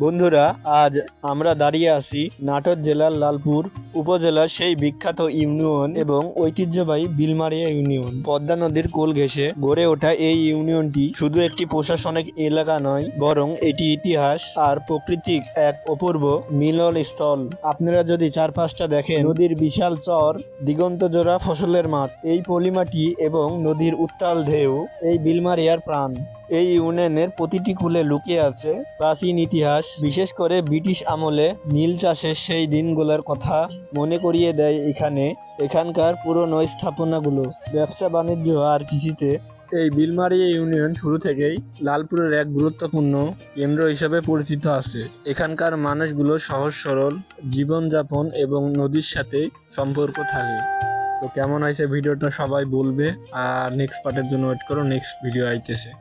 বন্ধুরা, আজ আমরা দাঁড়িয়ে আছি নাটোর জেলার লালপুর উপজেলার সেই বিখ্যাত ইউনিয়ন এবং ঐতিহ্যবাহী বিলমারিয়া ইউনিয়ন। পদ্মা নদীর কোল ঘেঁষে গড়ে ওঠা এই ইউনিয়নটি শুধু একটি প্রশাসনিক এলাকা নয়, বরং এটি ইতিহাস আর প্রকৃতির এক অপূর্ব মিলন স্থল। আপনারা যদি চারপাশটা দেখেন, নদীর বিশাল চর, দিগন্ত জোড়া ফসলের মাঠ, এই পলিমাটি এবং নদীর উত্তাল ঢেউ এই বিলমারিয়ার প্রাণ। এই ইউনিয়নের প্রতিটি কূলে লুকিয়ে আছে প্রাচীন ইতিহাস, বিশেষ করে ব্রিটিশ আমলে নীল চাষের সেই দিনগুলোর কথা মনে করিয়ে দেয়। এখানকার পুরনো স্থাপনাগুলো, ব্যবসা বাণিজ্য আর কৃষিতে এই বিলমারিয়া ইউনিয়ন শুরু থেকেই লালপুরের এক গুরুত্বপূর্ণ কেন্দ্র হিসেবে পরিচিত আছে। এখানকার মানুষগুলো সহজ সরল জীবনযাপন এবং নদীর সাথে সম্পর্ক থাকে। তো কেমন হয়েছে ভিডিওটা সবাই বলবে, আর নেক্সট পার্টের জন্য ওয়েট করো, নেক্সট ভিডিও আইতেছে।